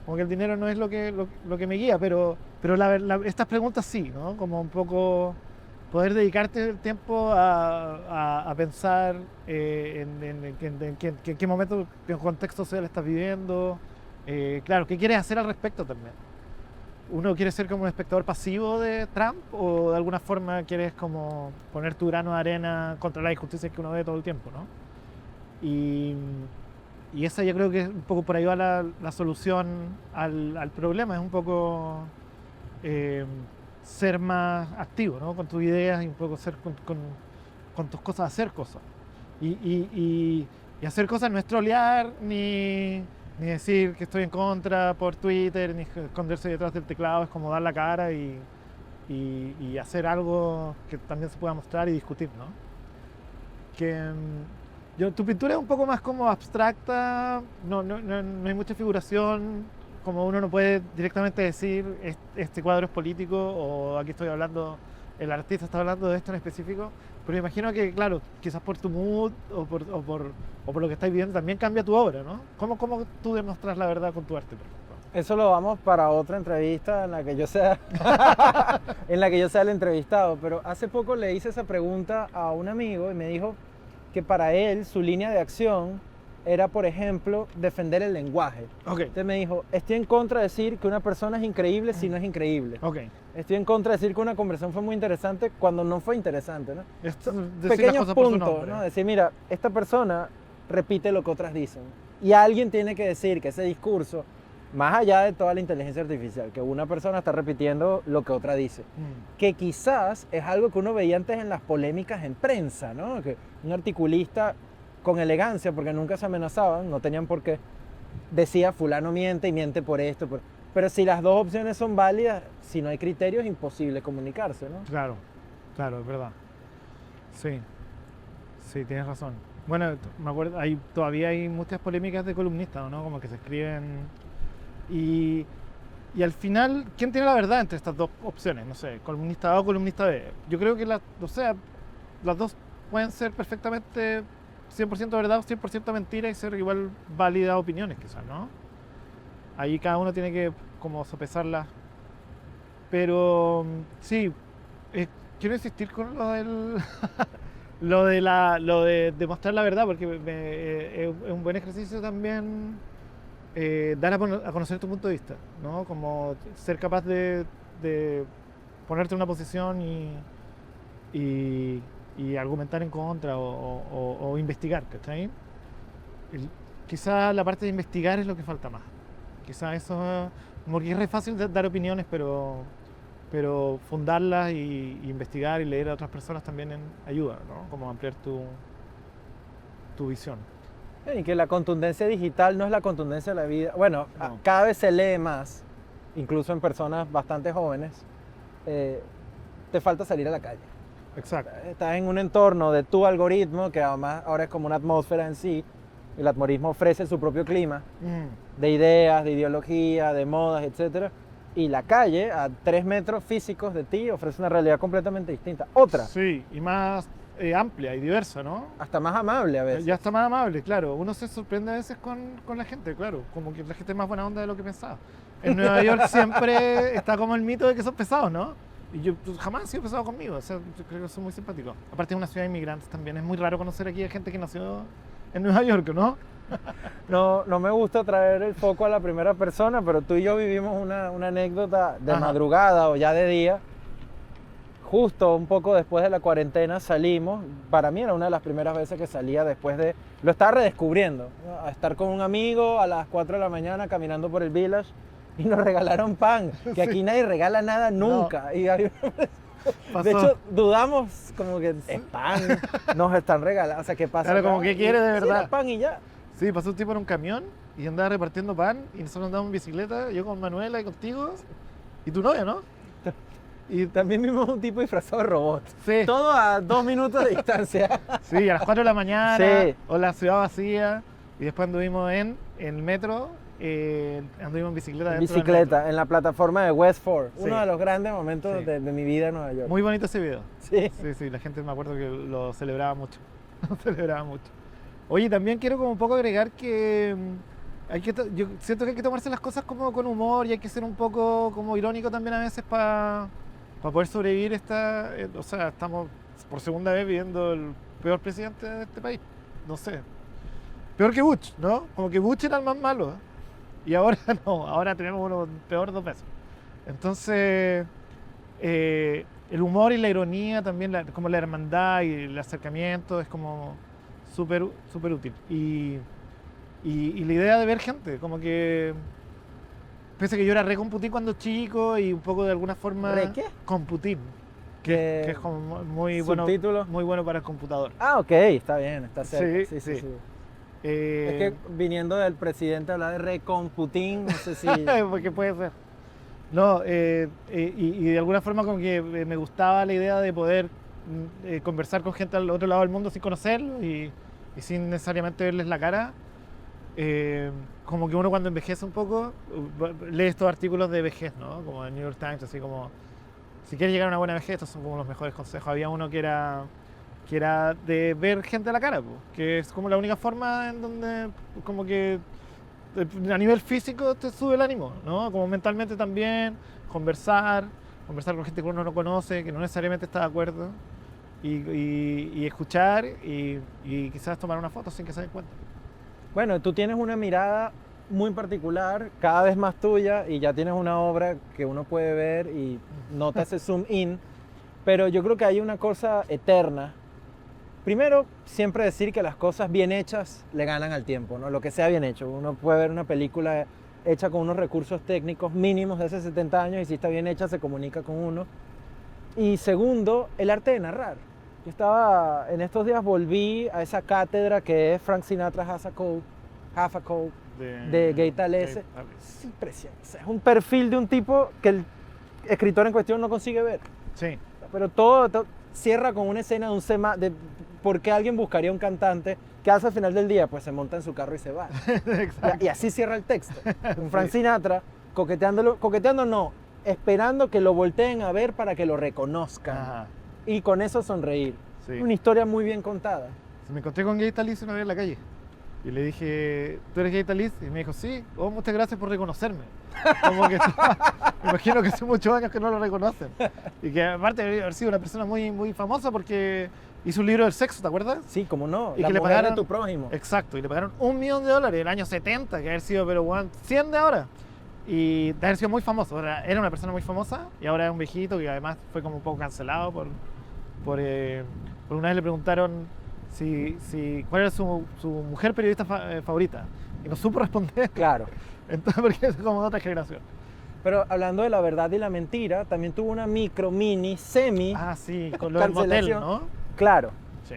como que el dinero no es lo que me guía, pero estas preguntas sí, ¿no? Como un poco poder dedicarte el tiempo a pensar en qué momento, en contexto social estás viviendo. Claro, ¿qué quieres hacer al respecto también? ¿Uno quiere ser como un espectador pasivo de Trump o de alguna forma quieres como poner tu grano de arena contra las injusticias que uno ve todo el tiempo, ¿no? Y esa yo creo que es un poco por ahí va la solución al problema, es un poco ser más activo, ¿no? Con tus ideas y un poco ser con tus cosas, hacer cosas. Y hacer cosas no es trolear, ni decir que estoy en contra por Twitter, ni esconderse detrás del teclado, es como dar la cara y hacer algo que también se pueda mostrar y discutir, ¿no? Tu pintura es un poco más como abstracta, no hay mucha figuración, como uno no puede directamente decir este cuadro es político o aquí estoy hablando, el artista está hablando de esto en específico, pero me imagino que, claro, quizás por tu mood o por lo que estás viviendo también cambia tu obra, ¿no? ¿Cómo tú demuestras la verdad con tu arte, por ejemplo? Eso lo vamos para otra entrevista en la que yo sea, en la que yo sea el entrevistado, pero hace poco le hice esa pregunta a un amigo y me dijo que para él su línea de acción era, por ejemplo, defender el lenguaje. Okay. Entonces me dijo, estoy en contra de decir que una persona es increíble si no es increíble. Okay. Estoy en contra de decir que una conversación fue muy interesante cuando no fue interesante, ¿no? Pequeños puntos, ¿no? Decir, mira, esta persona repite lo que otras dicen. Y alguien tiene que decir que ese discurso, más allá de toda la inteligencia artificial, que una persona está repitiendo lo que otra dice, que quizás es algo que uno veía antes en las polémicas en prensa, ¿no? Que un articulista con elegancia, porque nunca se amenazaban, no tenían por qué, decía fulano miente y miente por esto. Pero si las dos opciones son válidas, si no hay criterios es imposible comunicarse, ¿no? Claro, es verdad. Sí, tienes razón. Bueno, me acuerdo, todavía hay muchas polémicas de columnistas, ¿no? Como que se escriben y al final, ¿quién tiene la verdad entre estas dos opciones? No sé, columnista A o columnista B. Yo creo que las dos pueden ser perfectamente 100% verdad o 100% mentira y ser igual válidas opiniones quizás, ¿no? Ahí cada uno tiene que como sopesarlas. Pero sí, quiero insistir con lo del lo de demostrar la verdad, porque es un buen ejercicio también dar a conocer tu punto de vista, ¿no? Como ser capaz de ponerte en una posición y argumentar en contra o investigar, ¿cachai? Quizá la parte de investigar es lo que falta más. Quizá eso, porque es re fácil dar opiniones, pero fundarlas y investigar y leer a otras personas también ayuda, ¿no? Como ampliar tu visión. Y que la contundencia digital no es la contundencia de la vida. Bueno, No. cada vez se lee más, incluso en personas bastante jóvenes. Te falta salir a la calle. Exacto. Estás en un entorno de tu algoritmo, que además ahora es como una atmósfera en sí. El algoritmo ofrece su propio clima de ideas, de ideología, de modas, etc. Y la calle, a 3 metros físicos de ti, ofrece una realidad completamente distinta. Otra. Sí, y más amplia y diversa, ¿no? Hasta más amable a veces. Ya está más amable, claro. Uno se sorprende a veces con la gente, claro. Como que la gente es más buena onda de lo que pensaba. En Nueva York siempre está como el mito de que son pesados, ¿no? Y yo jamás he sido pesado conmigo. O sea, yo creo que son muy simpáticos. Aparte es una ciudad de inmigrantes también. Es muy raro conocer aquí a gente que nació en Nueva York, ¿no? No me gusta traer el foco a la primera persona, pero tú y yo vivimos una anécdota de Ajá. madrugada o ya de día. Justo un poco después de la cuarentena salimos. Para mí era una de las primeras veces que salía después de... Lo estaba redescubriendo, ¿no? A estar con un amigo a las 4 de la mañana caminando por el Village y nos regalaron pan, que aquí nadie regala nada nunca. Y había de hecho, dudamos como que es pan, nos están regalando, o sea, ¿qué pasa? Claro, como que quiere de verdad. Sí, pan y ya. Sí, pasó un tipo en un camión y andaba repartiendo pan y nosotros andábamos en bicicleta, yo con Manuela y contigo y tu novia, ¿no? Y también vimos un tipo disfrazado de robot. Sí. Todo a 2 minutos de distancia. Sí, a las 4 de la mañana, Sí. o la ciudad vacía, y después anduvimos en el metro, anduvimos en bicicleta dentro del Bicicleta, en la plataforma de West Ford. Sí. Uno de los grandes momentos Sí. de mi vida en Nueva York. metro. Muy bonito ese video. Sí. Sí, la gente me acuerdo que lo celebraba mucho. Lo celebraba mucho. Oye, también quiero como un poco agregar que yo siento que hay que tomarse las cosas como con humor y hay que ser un poco como irónico también a veces para poder sobrevivir o sea, estamos por segunda vez viviendo el peor presidente de este país. No sé. Peor que Bush, ¿no? Como que Bush era el más malo, ¿eh? Y ahora no, ahora tenemos uno peor 2 veces. Entonces, el humor y la ironía también, como la hermandad y el acercamiento es como súper útil. Y la idea de ver gente, como que pese a que yo era re con Putin cuando chico y un poco de alguna forma... ¿Re qué? Con Putin, que es como muy bueno, ¿Subtítulo? muy bueno para el computador. Ah, ok, está bien, está cerca. Sí, sí. Es que viniendo del presidente hablar de Recomputin, no sé si... Porque puede ser. No, y de alguna forma como que me gustaba la idea de poder conversar con gente al otro lado del mundo sin conocerlo y sin necesariamente verles la cara. Como que uno cuando envejece un poco lee estos artículos de vejez, ¿no? Como el New York Times, así como si quieres llegar a una buena vejez, estos son como los mejores consejos. Había uno que era de ver gente a la cara, pues, que es como la única forma en donde como que a nivel físico te sube el ánimo, ¿no? Como mentalmente también, conversar con gente que uno no conoce, que no necesariamente está de acuerdo, y escuchar y quizás tomar una foto sin que se den cuenta. Bueno, tú tienes una mirada muy particular, cada vez más tuya, y ya tienes una obra que uno puede ver y nota ese zoom in, pero yo creo que hay una cosa eterna. Primero, siempre decir que las cosas bien hechas le ganan al tiempo, ¿no? Lo que sea bien hecho. Uno puede ver una película hecha con unos recursos técnicos mínimos de hace 70 años y si está bien hecha se comunica con uno. Y segundo, el arte de narrar. Yo estaba, en estos días volví a esa cátedra que es Frank Sinatra Half a Coke de Gay Talese. Es impresionante. O sea, es un perfil de un tipo que el escritor en cuestión no consigue ver. Sí. Pero todo cierra con una escena de por qué alguien buscaría un cantante que hace al final del día, pues se monta en su carro y se va. Y así cierra el texto. Un Frank Sinatra coqueteando no, esperando que lo volteen a ver para que lo reconozcan. Ajá. Y con eso sonreír. Sí. Una historia muy bien contada. Me encontré con Gay Talese una vez en la calle. Y le dije, ¿tú eres Gay Talese? Y me dijo, sí. Oh, muchas gracias por reconocerme. Como que me imagino que hace muchos años que no lo reconocen. Y que aparte de haber sido una persona muy, muy famosa porque hizo un libro del sexo, ¿te acuerdas? Sí, cómo no. Y que le pagaron a tu prójimo. Exacto. Y le pagaron $1 millón en el año 70, que haber sido, pero bueno, 100 de ahora. Y de haber sido muy famoso. Era una persona muy famosa y ahora es un viejito que además fue como un poco cancelado por una vez le preguntaron cuál era su mujer periodista favorita y no supo responder. Claro. Entonces, porque es como de otra generación. Pero hablando de la verdad y la mentira, también tuvo una mini, semi. Ah, sí, con lo del motel, ¿no? Claro. Sí.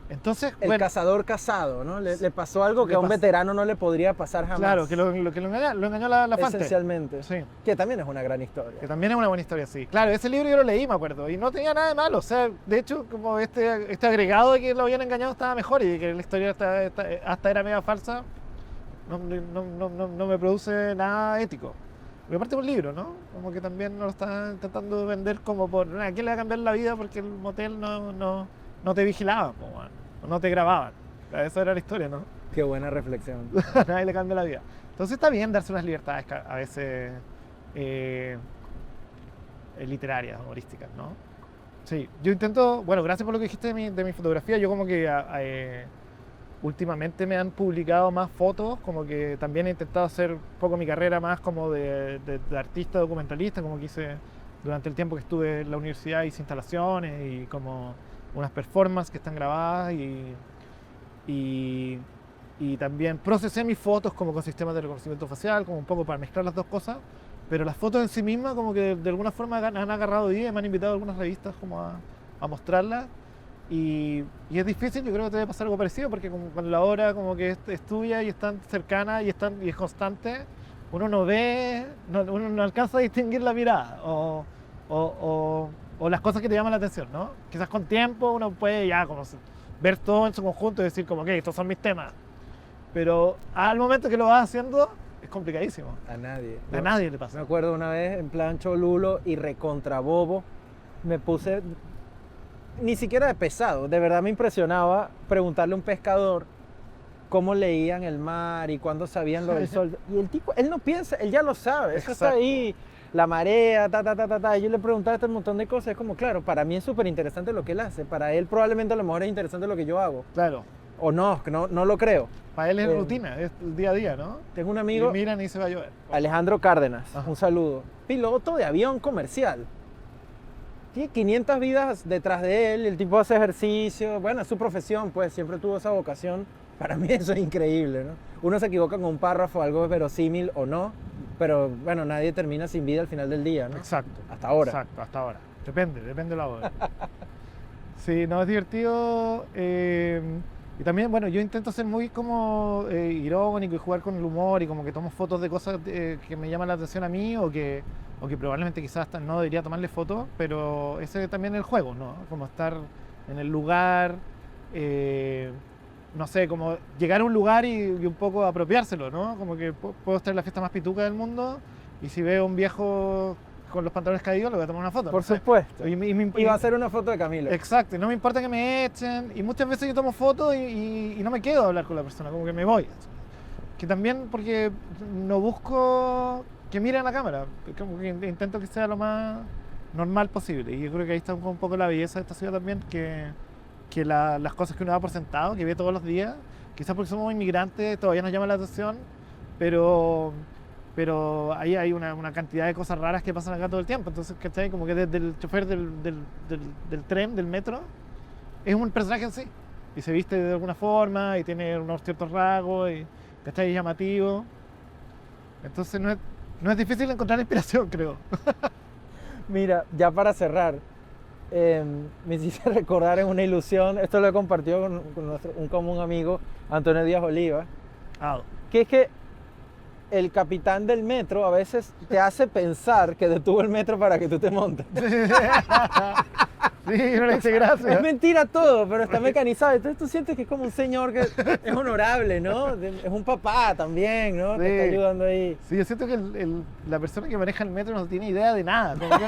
Entonces, el cazador casado, ¿no? Le pasó algo que a un veterano no le podría pasar jamás. Claro, que lo engañó la Fante. Esencialmente. Sí. Que también es una gran historia. Que también es una buena historia, sí. Claro, ese libro yo lo leí, me acuerdo, y no tenía nada de malo. O sea, de hecho, como este agregado de que lo habían engañado estaba mejor y que la historia hasta era media falsa, no me produce nada ético. Porque aparte es un libro, ¿no? Como que también lo está intentando vender como por... ¿A quién le va a cambiar la vida porque el motel no te vigilaba? No te grababan. Esa era la historia, ¿no? Qué buena reflexión. A nadie le cambia la vida. Entonces está bien darse unas libertades a veces literarias, humorísticas, ¿no? Sí, yo intento, bueno, gracias por lo que dijiste de mi fotografía, yo como que últimamente me han publicado más fotos, como que también he intentado hacer un poco mi carrera más como de artista documentalista, como que hice durante el tiempo que estuve en la universidad, hice instalaciones y como unas performances que están grabadas y también procesé mis fotos como con sistemas de reconocimiento facial, como un poco para mezclar las dos cosas, pero las fotos en sí mismas como que de alguna forma han agarrado y me han invitado a algunas revistas como a mostrarlas y es difícil, yo creo que te debe pasar algo parecido porque como cuando la obra como que es tuya y es tan cercana y es constante, uno no ve, uno no alcanza a distinguir la mirada o las cosas que te llaman la atención, ¿no? Quizás con tiempo uno puede ya como ver todo en su conjunto y decir como que estos son mis temas. Pero al momento que lo vas haciendo es complicadísimo. A nadie Le pasa. Me acuerdo una vez en plan cholulo y recontra bobo, me puse ni siquiera de pesado, de verdad me impresionaba preguntarle a un pescador cómo leían el mar y cuándo sabían lo del sol. Y el tipo, él no piensa, él ya lo sabe, eso está ahí. La marea, y yo le preguntaba este montón de cosas, es como, claro, para mí es súper interesante lo que él hace, para él probablemente a lo mejor es interesante lo que yo hago. Claro. O no lo creo. Para él es rutina, es el día a día, ¿no? Tengo un amigo, y miran y se va a llover. Alejandro Cárdenas, un saludo, piloto de avión comercial. Tiene 500 vidas detrás de él, el tipo hace ejercicio, bueno, es su profesión, pues siempre tuvo esa vocación. Para mí eso es increíble, ¿no? Uno se equivoca con un párrafo, algo verosímil o no, pero bueno, nadie termina sin vida al final del día, ¿no? Exacto. Hasta ahora. Exacto, hasta ahora. Depende de la hora. Sí, no, es divertido. Y también, bueno, yo intento ser muy como irónico y jugar con el humor y como que tomo fotos de cosas que me llaman la atención a mí o que probablemente quizás hasta no debería tomarle fotos, pero ese también es el juego, ¿no? Como estar en el lugar, no sé, como llegar a un lugar y un poco apropiárselo, ¿no? Como que puedo estar en la fiesta más pituca del mundo y si veo a un viejo con los pantalones caídos, le voy a tomar una foto. Por no sé. supuesto. Y va a ser una foto de Camilo. Exacto, y no me importa que me echen. Y muchas veces yo tomo fotos y no me quedo a hablar con la persona, como que me voy. Que también porque no busco que miren la cámara, como que intento que sea lo más normal posible. Y yo creo que ahí está un poco la belleza de esta ciudad también, que las cosas que uno da por sentado, que ve todos los días, quizás porque somos inmigrantes todavía nos llama la atención, pero ahí hay una cantidad de cosas raras que pasan acá todo el tiempo. Entonces, ¿cachai? Como que desde el chofer del tren, del metro, es un personaje en sí. Y se viste de alguna forma y tiene unos ciertos rasgos, y ¿cachai? Es llamativo. Entonces no es difícil encontrar inspiración, creo. Mira, ya para cerrar, me hiciste recordar en una ilusión, esto lo he compartido con un común amigo, Antonio Díaz Oliva, que es que el capitán del metro a veces te hace pensar que detuvo el metro para que tú te montes. Sí, no le hice gracia. Es mentira todo, pero está mecanizado. Entonces tú sientes que es como un señor que es honorable, ¿no? Es un papá también, ¿no? Sí. Te está ayudando ahí. Sí, yo siento que la persona que maneja el metro no tiene idea de nada. Como que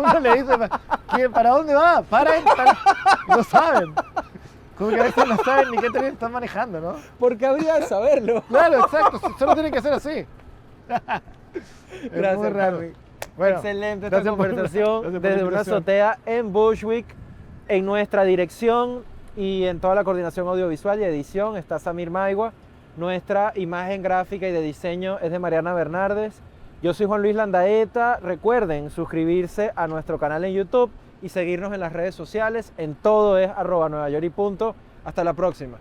uno le dice, ¿para dónde va? No saben. Como que a veces no saben ni qué tren están manejando, ¿no? Porque habría de saberlo. Claro, exacto. Solo tienen que ser así. Gracias, muy raro. Cami. Bueno, excelente esta gracias por conversación la desde una invitación. azotea en Bushwick. En nuestra dirección y en toda la coordinación audiovisual y edición está Samir Maigua. Nuestra imagen gráfica y de diseño es de Mariana Bernardes. Yo soy Juan Luis Landaeta. Recuerden suscribirse a nuestro canal en YouTube y seguirnos en las redes sociales. En todo es @nuevayork y punto. Hasta la próxima.